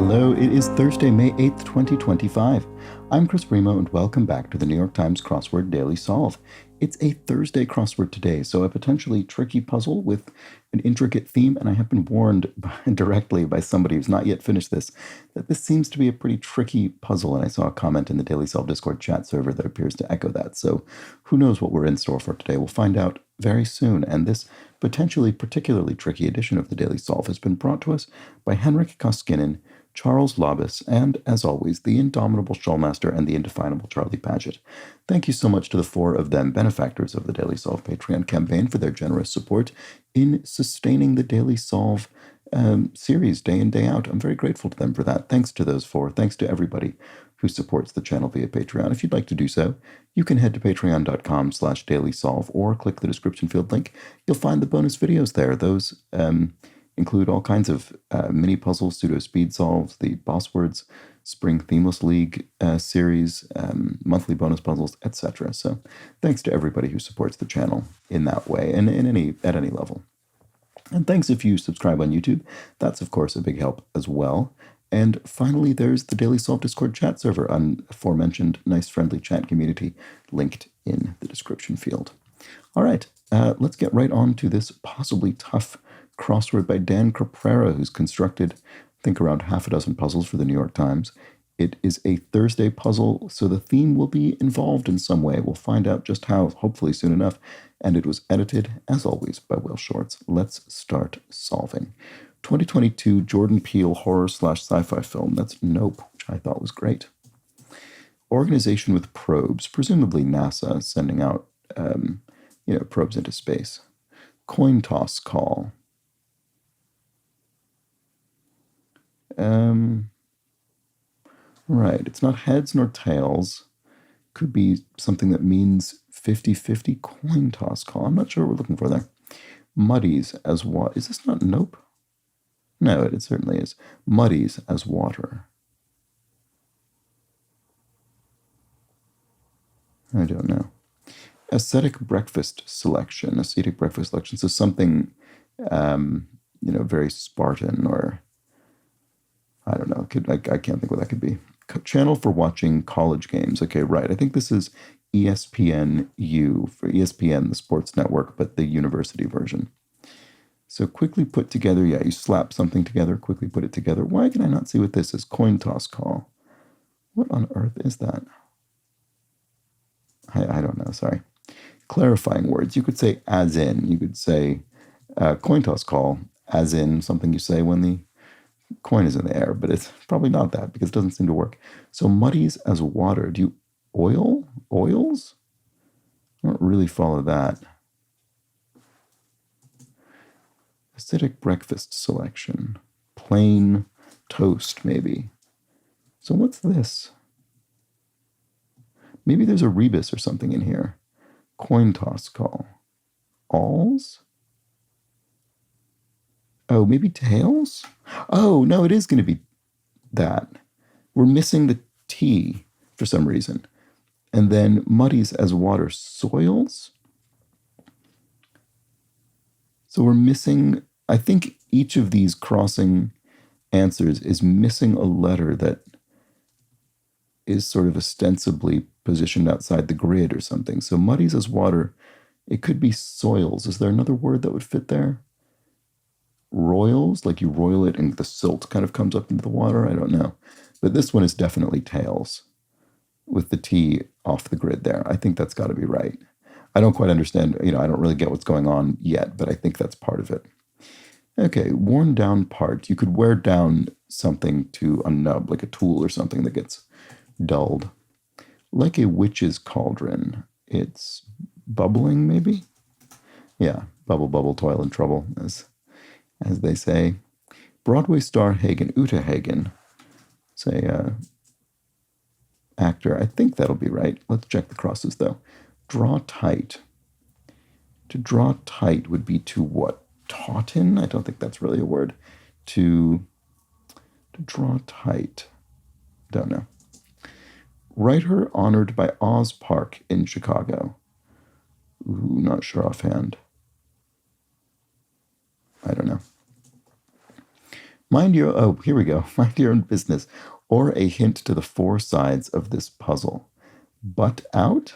Hello, it is Thursday, May 8th, 2025. I'm Chris Primo, and welcome back to the New York Times Crossword Daily Solve. It's a Thursday crossword today, so a potentially tricky puzzle with an intricate theme, and I have been warned directly by somebody who's not yet finished this that this seems to be a pretty tricky puzzle, and I saw a comment in the Daily Solve Discord chat server that appears to echo that, so who knows what we're in store for today. We'll find out very soon, and this potentially particularly tricky edition of the Daily Solve has been brought to us by Henrik Koskinen, Charles Labus, and, as always, the indomitable Shawlmaster and the indefinable Charlie Paget. Thank you so much to the four of them, benefactors of the Daily Solve Patreon campaign, for their generous support in sustaining the Daily Solve series day in, day out. I'm very grateful to them for that. Thanks to those four. Thanks to everybody who supports the channel via Patreon. If you'd like to do so, you can head to patreon.com/dailysolve or click the description field link. You'll find the bonus videos there. Those include all kinds of mini puzzles, pseudo speed solves, the Boss Words Spring Themeless League series, monthly bonus puzzles, etc. So thanks to everybody who supports the channel in that way and at any level. And thanks if you subscribe on YouTube. That's, of course, a big help as well. And finally, there's the Daily Solve Discord chat server, an aforementioned nice friendly chat community linked in the description field. All right, let's get right on to this possibly tough crossword by Dan Caprera, who's constructed, I think, around half a dozen puzzles for the New York Times. It is a Thursday puzzle, so the theme will be involved in some way. We'll find out just how, hopefully soon enough. And it was edited, as always, by Will Shortz. Let's start solving. 2022 Jordan Peele horror/sci-fi film. That's Nope, which I thought was great. Organization with probes, presumably NASA sending out, probes into space. Coin toss call. Right, it's not heads nor tails. Could be something that means 50-50 coin toss call. I'm not sure what we're looking for there. Muddies as what? Is this not Nope? No, it certainly is. Muddies as water. I don't know. Ascetic breakfast selection. Ascetic breakfast selection. So something, very Spartan, or I don't know. I can't think what that could be. Channel for watching college games. Okay, right. I think this is ESPN-U for ESPN, the sports network, but the university version. So quickly put together. Yeah, you slap something together, quickly put it together. Why can I not see what this is? Coin toss call. What on earth is that? I don't know. Sorry. Clarifying words. You could say as in. You could say coin toss call as in something you say when the coin is in the air, but it's probably not that because it doesn't seem to work. So muddies as water. Do you oils? I don't really follow that. Acidic breakfast selection. Plain toast, maybe. So what's this? Maybe there's a rebus or something in here. Coin toss call. Alls? Oh, maybe tails? Oh, no, it is going to be that. We're missing the T for some reason. And then muddies as water. Soils? So we're missing, I think each of these crossing answers is missing a letter that is sort of ostensibly positioned outside the grid or something. So muddies as water, it could be soils. Is there another word that would fit there? Roils, like you roil it and the silt kind of comes up into the water. I don't know. But this one is definitely tails with the T off the grid there. I think that's got to be right. I don't quite understand. I don't really get what's going on yet, but I think that's part of it. Okay, worn down part. You could wear down something to a nub, like a tool or something that gets dulled. Like a witch's cauldron. It's bubbling, maybe? Yeah, bubble, bubble, toil and trouble, as they say. Broadway star Hagen, Uta Hagen. Say, actor. I think that'll be right. Let's check the crosses, though. Draw tight. To draw tight would be to what? Tauten? I don't think that's really a word. To draw tight. Don't know. Writer honored by Oz Park in Chicago. Ooh, not sure offhand. I don't know. Mind your, oh, here we go. Mind your own business. Or a hint to the four sides of this puzzle. Butt out?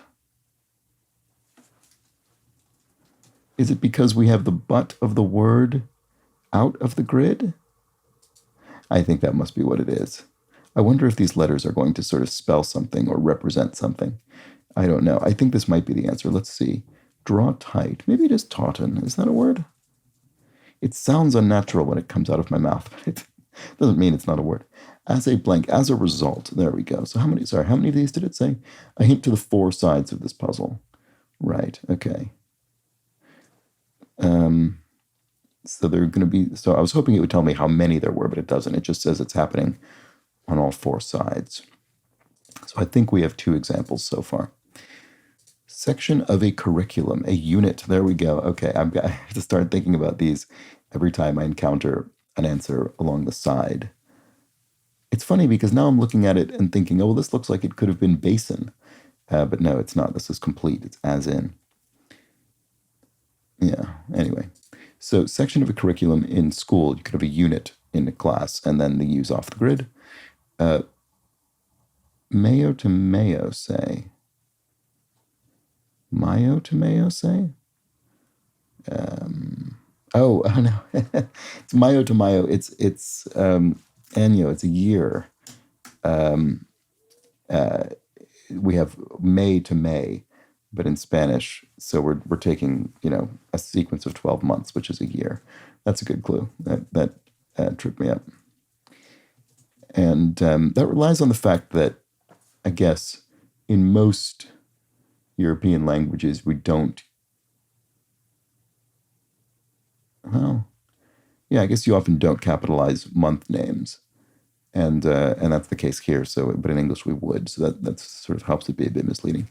Is it because we have the butt of the word out of the grid? I think that must be what it is. I wonder if these letters are going to sort of spell something or represent something. I don't know. I think this might be the answer. Let's see. Draw tight. Maybe it is tauten. Is that a word? It sounds unnatural when it comes out of my mouth, but it doesn't mean it's not a word. As a blank, as a result. There we go. So how many of these did it say? A hint to the four sides of this puzzle. Right, okay. So they're going to be, so I was hoping it would tell me how many there were, but it doesn't. It just says it's happening on all four sides. So I think we have two examples so far. Section of a curriculum, a unit. There we go. Okay, I have to start thinking about these every time I encounter an answer along the side. It's funny because now I'm looking at it and thinking, oh, well, this looks like it could have been basin. But no, it's not. This is complete. It's as in. Yeah, anyway. So section of a curriculum in school, you could have a unit in a class and then the use off the grid. Mayo to mayo, say. Mayo to mayo, say? Oh no, it's mayo to mayo. It's año. It's a year. We have May to May, but in Spanish, so we're taking a sequence of 12 months, which is a year. That's a good clue. That tripped me up, and that relies on the fact that I guess in most European languages we don't. Well, yeah, I guess you often don't capitalize month names, and that's the case here. So, but in English we would. So that sort of helps it be a bit misleading.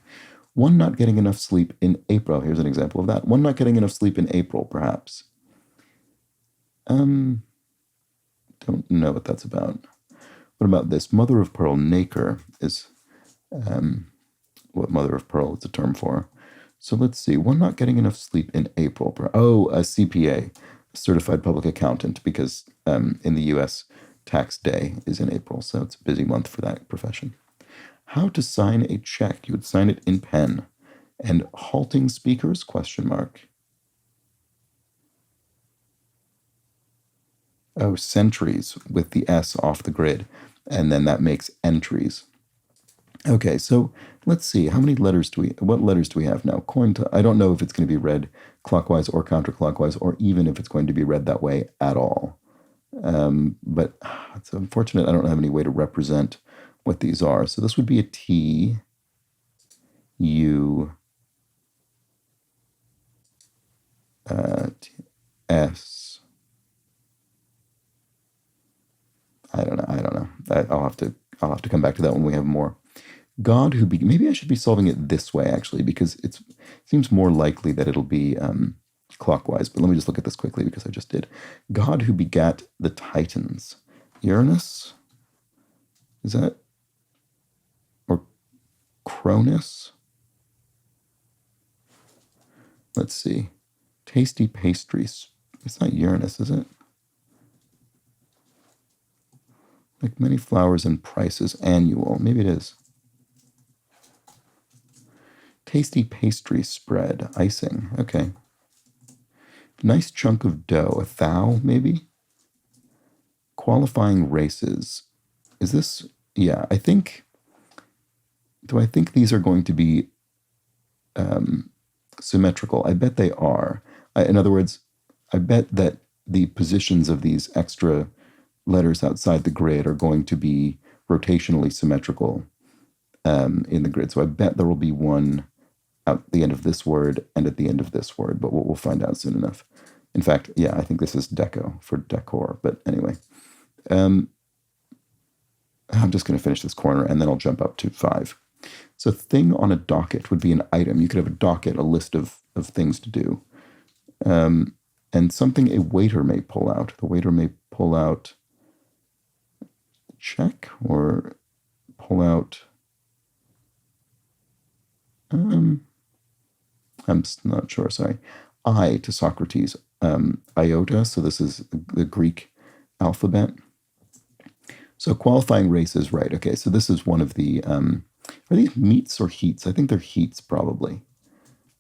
One not getting enough sleep in April. Here's an example of that. One not getting enough sleep in April, perhaps. Don't know what that's about. What about this? Mother of pearl, nacre, is what mother of pearl is a term for. So let's see. One not getting enough sleep in April. Oh, a CPA, certified public accountant, because in the U.S. tax day is in April, so it's a busy month for that profession. How to sign a check. You would sign it in pen. And halting speakers, question mark. Oh, centuries with the S off the grid. And then that makes entries. Okay, so let's see. What letters do we have now? I don't know if it's going to be read clockwise or counterclockwise, or even if it's going to be read that way at all. But it's unfortunate I don't have any way to represent what these are. So this would be a T, U, S. I don't know. I'll have to come back to that when we have more. God who maybe I should be solving it this way actually, because it seems more likely that it'll be clockwise. But let me just look at this quickly because I just did. God who begat the Titans. Uranus? Is that? Or Cronus? Let's see. Tasty pastries. It's not Uranus, is it? Like many flowers and prices, annual. Maybe it is. Tasty pastry spread, icing. Okay. Nice chunk of dough. A thou, maybe? Qualifying races. Is this? Yeah, I think. Do I think these are going to be symmetrical? I bet they are. In other words, I bet that the positions of these extra letters outside the grid are going to be rotationally symmetrical in the grid. So I bet there will be one at the end of this word and at the end of this word, but we'll find out soon enough. In fact, yeah, I think this is deco for decor. But anyway, I'm just going to finish this corner and then I'll jump up to 5. So thing on a docket would be an item. You could have a docket, a list of things to do. And something a waiter may pull out. The waiter may pull out check or pull out. I'm not sure, sorry. I to Socrates, iota, so this is the Greek alphabet. So qualifying race is right. Okay, so this is one of the, are these meets or heats? I think they're heats probably.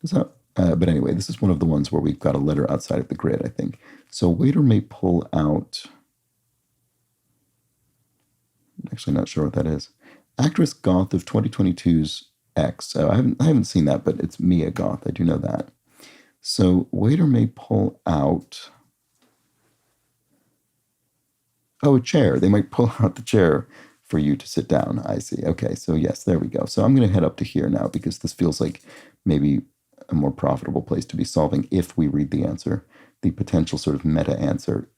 Does that, but anyway, this is one of the ones where we've got a letter outside of the grid, I think. So waiter may pull out, I'm actually not sure what that is. Actress Goth of 2022's X. Oh, I haven't seen that, but it's Mia Goth. I do know that. So waiter may pull out, oh, a chair. They might pull out the chair for you to sit down. I see. Okay, so yes, there we go. So I'm going to head up to here now because this feels like maybe a more profitable place to be solving if we read the answer, the potential sort of meta answer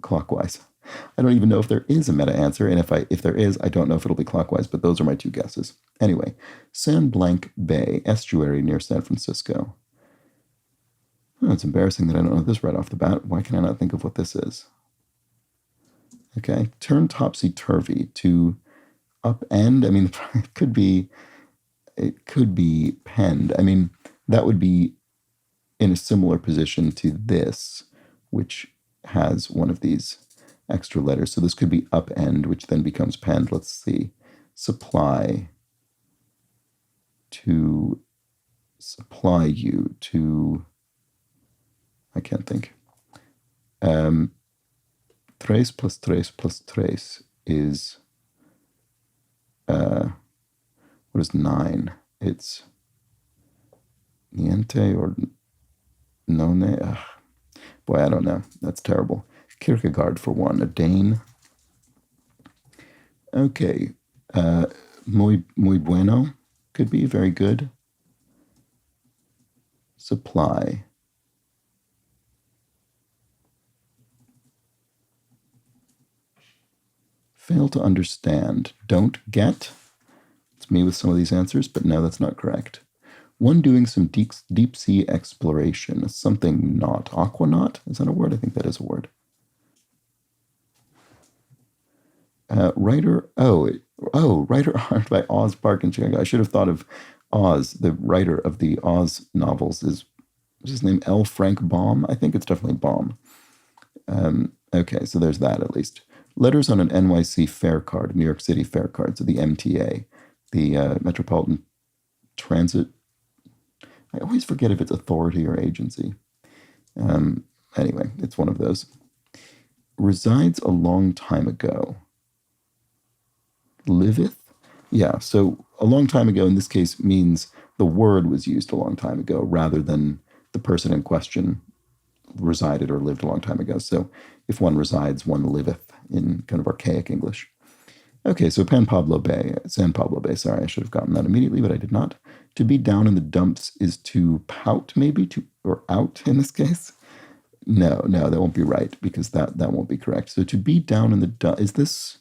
clockwise. I don't even know if there is a meta answer, and if there is, I don't know if it'll be clockwise, but those are my two guesses. Anyway, San Blanc Bay, estuary near San Francisco. Oh, it's embarrassing that I don't know this right off the bat. Why can I not think of what this is? Okay, turn topsy-turvy to upend. I mean, it could be penned. I mean, that would be in a similar position to this, which has one of these extra letters. So this could be upend, which then becomes penned. Let's see. Supply to supply you to, I can't think. Tres plus tres plus tres is, what is 9? It's niente or none. Ugh. Boy, I don't know. That's terrible. Kierkegaard for one, a Dane. Okay. Muy bueno could be very good. Supply. Fail to understand. Don't get. It's me with some of these answers, but no, that's not correct. One doing some deep sea exploration. Something not. Aquanaut? Is that a word? I think that is a word. Writer. Writer art by Oz Park in Chicago. I should have thought of Oz, the writer of the Oz novels. Is his name L. Frank Baum? I think it's definitely Baum. Okay, so there's that at least. Letters on an NYC fare card, New York City fare card, so the MTA, the Metropolitan Transit. I always forget if it's authority or agency. Anyway, it's one of those. Resides a long time ago. Liveth? Yeah, so a long time ago in this case means the word was used a long time ago rather than the person in question resided or lived a long time ago. So if one resides, one liveth in kind of archaic English. Okay, so San Pablo Bay, sorry, I should have gotten that immediately, but I did not. To be down in the dumps is to pout, maybe, or out in this case. No, that won't be right, because that won't be correct. So to be down in the dumps, is this,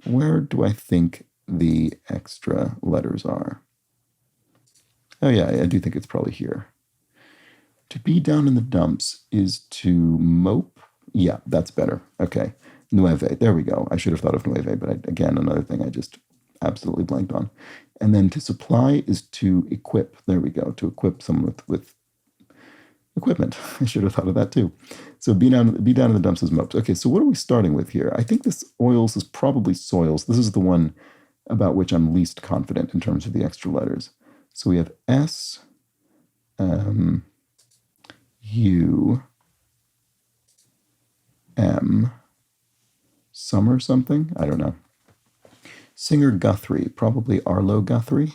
where do I think the extra letters are? Oh yeah, I do think it's probably here. To be down in the dumps is to mope. Yeah, that's better. Okay. Nueve. There we go. I should have thought of nueve, but again, another thing I just absolutely blanked on. And then to supply is to equip. There we go. To equip someone with equipment. I should have thought of that too. So be down in the dumps is mopes. Okay, so what are we starting with here? I think this oils is probably soils. This is the one about which I'm least confident in terms of the extra letters. So we have S, U, M, Summer something? I don't know. Singer Guthrie, probably Arlo Guthrie.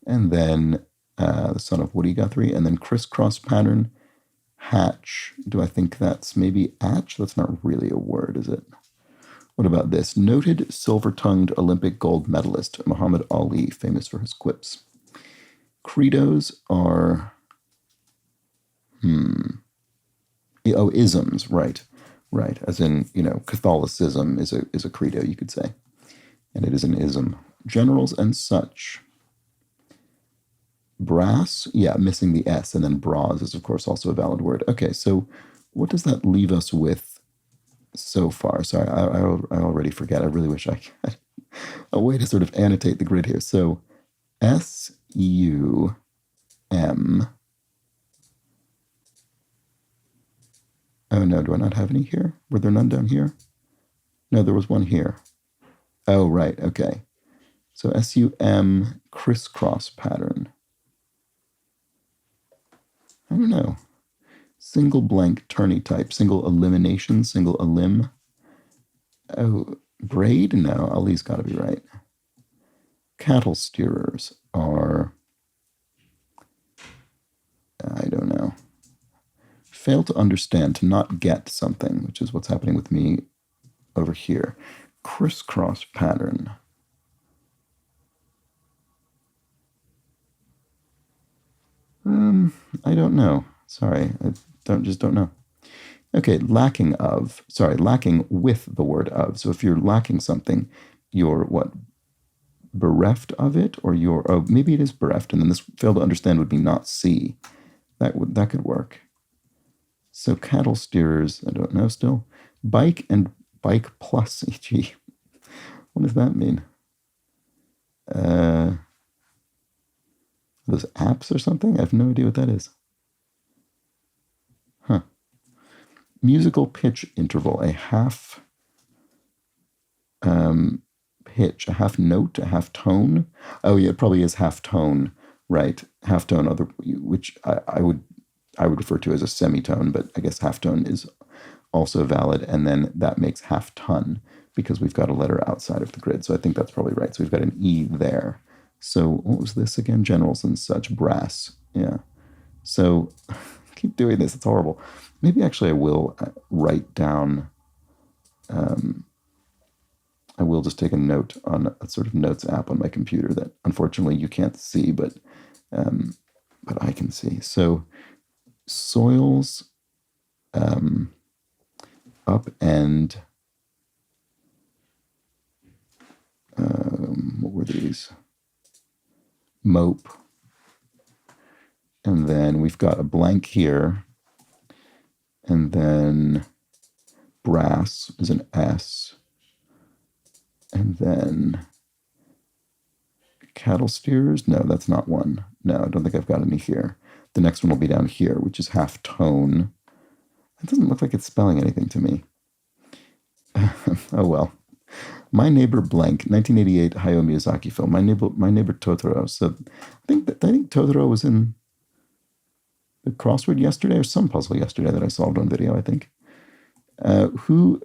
And then the son of Woody Guthrie. And then crisscross pattern, hatch. Do I think that's maybe atch? That's not really a word, is it? What about this? Noted silver-tongued Olympic gold medalist, Muhammad Ali, famous for his quips. Credos are... Oh, isms, right. Right, as in, Catholicism is a credo, you could say. And it is an ism. Generals and such. Brass, yeah, missing the S, and then bras is, of course, also a valid word. Okay, so what does that leave us with so far? Sorry, I already forget. I really wish I had a way to sort of annotate the grid here. So S-U-M... Oh no, do I not have any here? Were there none down here? No, there was one here. Oh, right, okay. So SUM crisscross pattern. I don't know. Single blank tourney type, single elimination, single elim. Oh, braid? No, Ali's got to be right. Cattle steerers are, I don't know. Fail to understand, to not get something, which is what's happening with me over here. Crisscross pattern. I don't know. Sorry, I don't know. Okay, lacking with the word of. So if you're lacking something, you're what? Bereft of it, or maybe it is bereft, and then this fail to understand would be not see. That could work. So cattle steerers, I don't know still. Bike and bike plus EG. What does that mean? Those apps or something? I have no idea what that is. Huh. Musical pitch interval, a half pitch, a half note, a half tone. Oh yeah, it probably is half tone, right? Half tone, which I would refer to as a semitone, but I guess half tone is also valid, and then that makes half ton because we've got a letter outside of the grid. So I think that's probably right. So we've got an E there. So what was this again? Generals and such, brass. Yeah. So keep doing this. It's horrible. Maybe actually I will write down. I will just take a note on a sort of notes app on my computer that unfortunately you can't see, but I can see. So soils, upend. What were these? Mope. And then we've got a blank here. And then brass is an S. And then cattle steers. No, that's not one. No, I don't think I've got any here. The next one will be down here, which is half tone. It doesn't look like it's spelling anything to me. Oh well. My Neighbor Blank, 1988 Hayao Miyazaki film. My neighbor Totoro. So I think Totoro was in the crossword yesterday, or some puzzle yesterday that I solved on video, I think. Who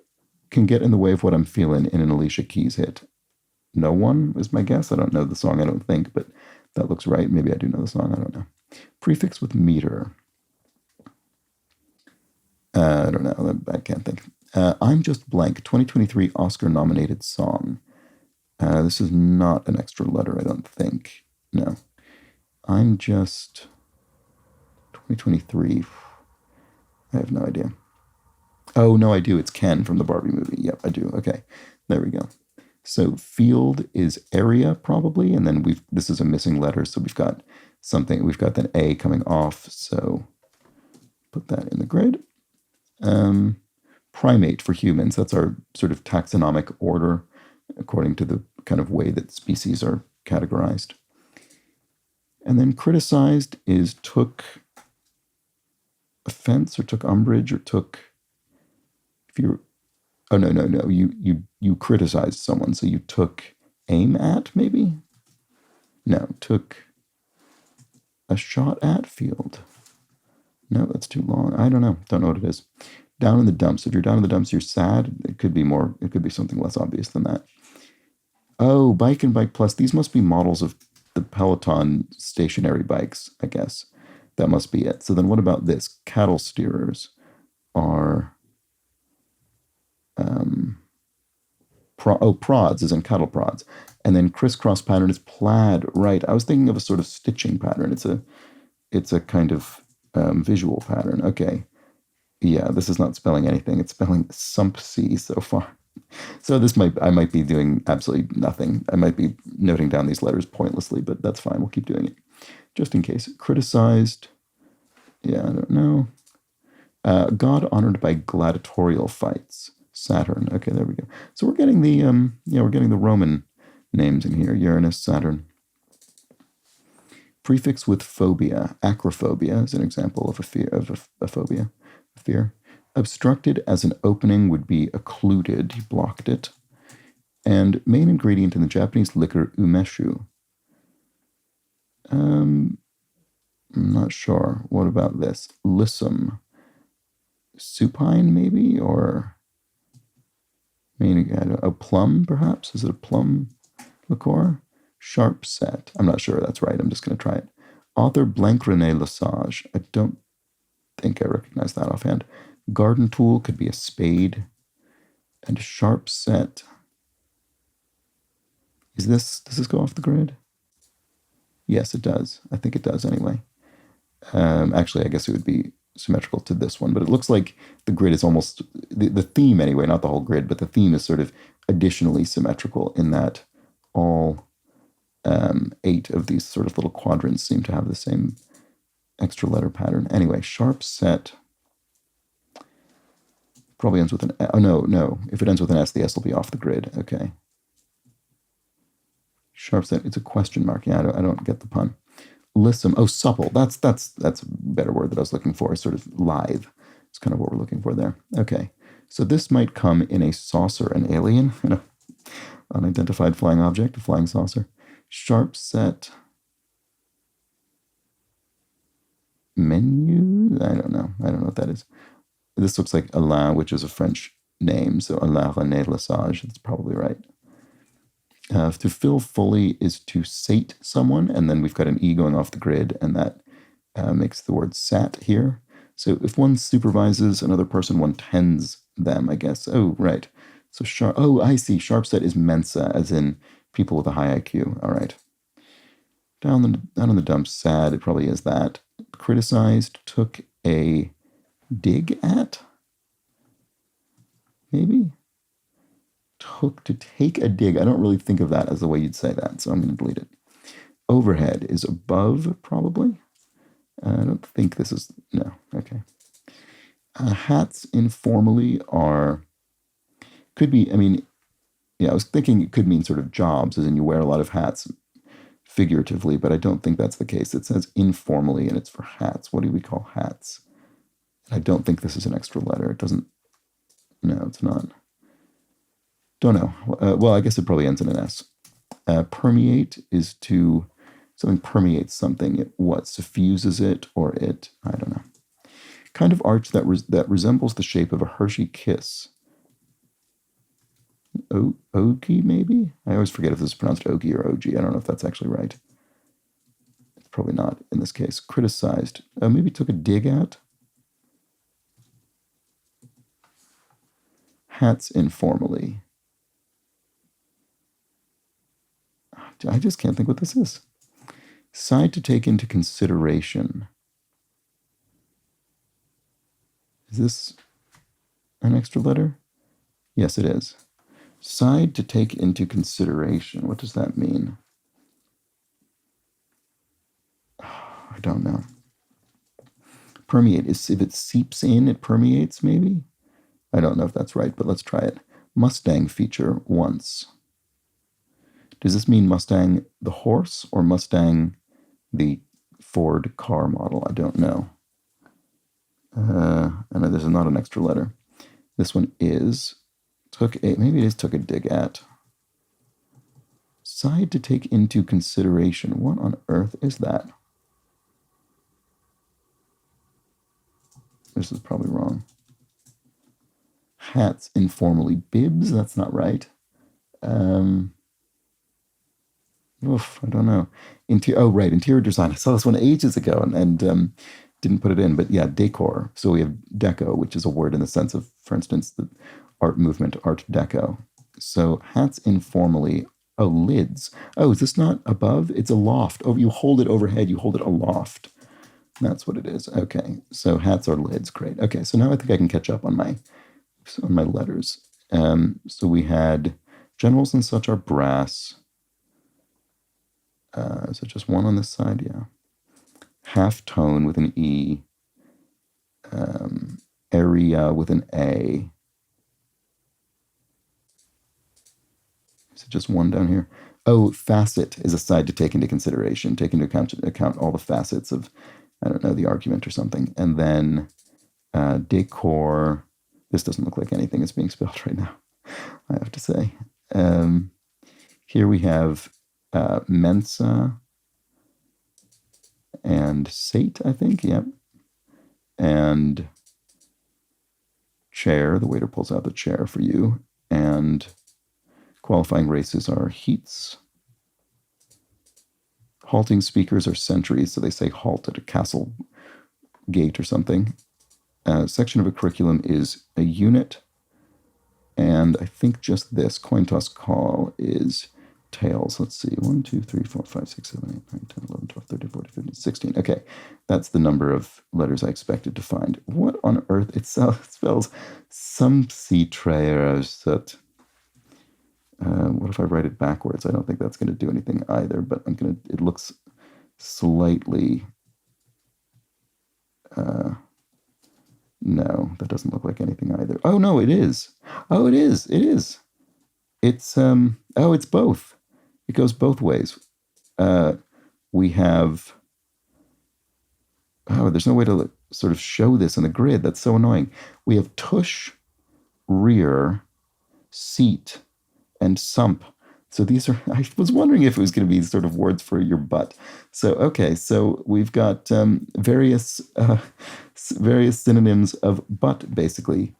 can get in the way of what I'm feeling in an Alicia Keys hit? No one is my guess. I don't know the song, I don't think, but that looks right. Maybe I do know the song, I don't know. Prefix with meter. I don't know. I can't think. I'm Just Blank, 2023 Oscar-nominated song. This is not an extra letter, I don't think. No. I'm Just 2023. I have no idea. Oh, no, I do. It's Ken from the Barbie movie. Yep, I do. Okay, there we go. So field is area, probably, and then this is a missing letter, so we've got something. We've got that A coming off, so put that in the grid. Primate for humans. That's our sort of taxonomic order according to the kind of way that species are categorized. And then criticized is took offense or took umbrage or took, if you're, oh no, you criticized someone, so you took aim at, maybe? No, took a shot at field. No, that's too long. I don't know what it is. Down in the dumps. If you're down in the dumps, you're sad. It could be something less obvious than that. Oh, bike and bike plus. These must be models of the Peloton stationary bikes, I guess. That must be it. So then what about this? Cattle steerers are, prods is in cattle prods. And then crisscross pattern is plaid. Right. I was thinking of a sort of stitching pattern. It's a kind of visual pattern. Okay. Yeah, this is not spelling anything. It's spelling sumpsy so far. So I might be doing absolutely nothing. I might be noting down these letters pointlessly, but that's fine. We'll keep doing it. Just in case. Criticized. Yeah, I don't know. God honored by gladiatorial fights. Saturn. Okay, there we go. So we're getting the Roman names in here. Uranus, Saturn. Prefix with phobia. Acrophobia is an example of a fear. Obstructed as an opening would be occluded. You blocked it. And main ingredient in the Japanese liquor umeshu. I'm not sure. What about this? Lissum. Supine, maybe? Or a plum, perhaps? Is it a plum liqueur? Sharp set. I'm not sure that's right. I'm just going to try it. Author Blanc René Lesage. I don't think I recognize that offhand. Garden tool could be a spade. And sharp set. Does this go off the grid? Yes, it does. I think it does anyway. Actually, I guess it would be symmetrical to this one, but it looks like the grid is almost, the theme anyway, not the whole grid, but the theme is sort of additionally symmetrical in that all 8 of these sort of little quadrants seem to have the same extra letter pattern. Anyway, sharp set probably ends with an, oh no, if it ends with an S, the S will be off the grid. Okay. Sharp set, it's a question mark. Yeah, I don't get the pun. Lissum, oh, supple. That's a better word that I was looking for. Sort of lithe. It's kind of what we're looking for there. Okay, so this might come in a saucer, an alien, an unidentified flying object, a flying saucer. Sharp set. Menu? I don't know what that is. This looks like Alain, which is a French name, so Alain René Lesage. That's probably right. To fill fully is to sate someone, and then we've got an E going off the grid, and that makes the word sat here. So if one supervises another person, one tends them, I guess. Oh, right. So sharp. Oh, I see. Sharp set is mensa, as in people with a high IQ. All right. Down in the dumps, sad. It probably is that. Criticized, took a dig at. Maybe. To take a dig. I don't really think of that as the way you'd say that, so I'm going to delete it. Overhead is above, probably. I don't think this is, no, okay. Hats informally could be, I mean, yeah, I was thinking it could mean sort of jobs, as in you wear a lot of hats figuratively, but I don't think that's the case. It says informally, and it's for hats. What do we call hats? I don't think this is an extra letter. It doesn't, no, it's not. Don't know. Well, I guess it probably ends in an S. Permeate is to, something permeates something. It what? Suffuses it, or it, I don't know. Kind of arch that resembles the shape of a Hershey kiss. Ogie, maybe? I always forget if this is pronounced Ogie or Og. I don't know if that's actually right. It's probably not in this case. Criticized. Maybe took a dig at. Hats informally. I just can't think what this is. Side to take into consideration. Is this an extra letter? Yes, it is. Side to take into consideration. What does that mean? I don't know. Permeate is if it seeps in, it permeates, maybe? I don't know if that's right, but let's try it. Mustang feature once. Does this mean Mustang the horse or Mustang the Ford car model? I don't know. And there's not an extra letter. This one is maybe it is took a dig at. Side to take into consideration. What on earth is that? This is probably wrong. Hats informally. Bibs? That's not right. I don't know. Right, interior design. I saw this one ages ago and didn't put it in, but yeah, decor. So we have deco, which is a word in the sense of, for instance, the art movement, Art Deco. So hats informally. Oh, lids. Oh, is this not above? It's a loft. Oh, you hold it overhead, you hold it aloft. That's what it is. Okay, so hats are lids. Great. Okay, so now I think I can catch up on my letters. So we had generals and such are brass. Is it just one on this side? Yeah. Half tone with an E. Area with an A. Is it just one down here? Oh, facet is a side to take into consideration. Take into account all the facets of, I don't know, the argument or something. And then decor. This doesn't look like anything is being spelled right now, I have to say. Here we have Mensa and Sate, I think, yep. And chair, the waiter pulls out the chair for you. And qualifying races are heats. Halting speakers are sentries, so they say halt at a castle gate or something. Section of a curriculum is a unit. And I think just this coin toss call is tails. Let's see. 1, 2, 3, 4, 5, 6, 7, 8, 9, 10, 11, 12, 13, 14, 15, 16. Okay. That's the number of letters I expected to find. What on earth? It spells some sea trayersut. What if I write it backwards? I don't think that's going to do anything either, but it looks slightly, no, that doesn't look like anything either. Oh, no, it is. Oh, it is. It is. It's, it's both. It goes both ways. We have, there's no way to sort of show this in the grid. That's so annoying. We have tush, rear, seat, and sump. So these are, I was wondering if it was going to be sort of words for your butt. So, okay, so we've got various synonyms of butt, basically,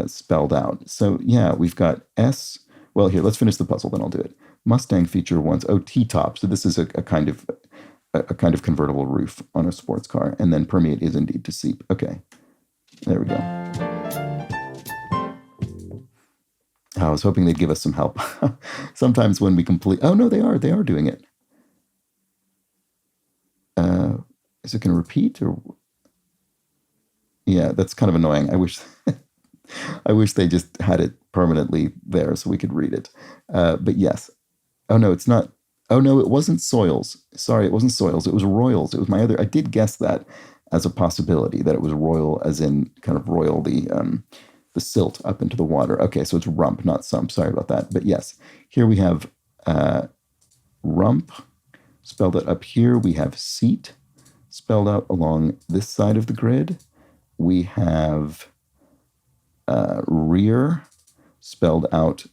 spelled out. So, yeah, we've got S. Well, here, let's finish the puzzle, then I'll do it. Mustang feature once. Oh, T-top. So this is a kind of convertible roof on a sports car. And then permeate is indeed to seep. Okay, there we go. I was hoping they'd give us some help. Sometimes when we complete... Oh, no, they are doing it. Is it going to repeat? Or yeah, that's kind of annoying. I wish they just had it permanently there so we could read it. But yes. Oh, no, it's not. Oh, no, it wasn't soils. Sorry, it wasn't soils. It was royals. It was my other... I did guess that as a possibility, that it was royal as in kind of royal the silt up into the water. Okay, so it's rump, not sump. Sorry about that. But yes, here we have rump spelled out up here. We have seat spelled out along this side of the grid. We have rear spelled out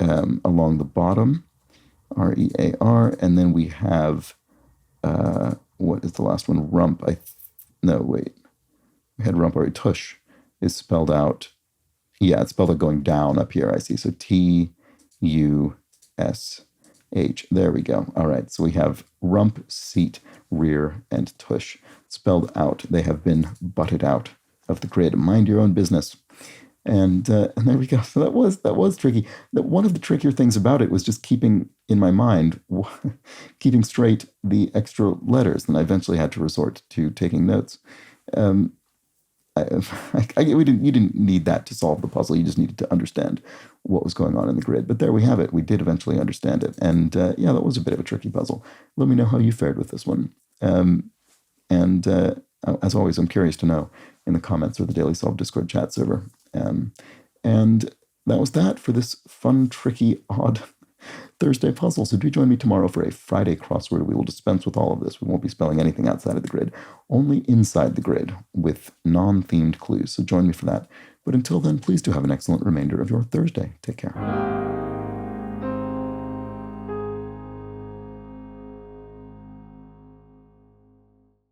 along the bottom, R-E-A-R. And then we have, what is the last one? Rump. No, wait. We had rump already. Tush is spelled out. Yeah, it's spelled out going down up here, I see. So T-U-S-H. There we go. All right, so we have rump, seat, rear, and tush spelled out. They have been butted out of the grid. Mind your own business. And there we go. So that was tricky. One of the trickier things about it was just keeping in my mind, keeping straight the extra letters. And I eventually had to resort to taking notes. You didn't need that to solve the puzzle. You just needed to understand what was going on in the grid. But there we have it. We did eventually understand it. And yeah, that was a bit of a tricky puzzle. Let me know how you fared with this one. And as always, I'm curious to know in the comments or the Daily Solve Discord chat server. And that was that for this fun, tricky, odd Thursday puzzle. So do join me tomorrow for a Friday crossword. We will dispense with all of this. We won't be spelling anything outside of the grid, only inside the grid with non-themed clues. So join me for that. But until then, please do have an excellent remainder of your Thursday. Take care.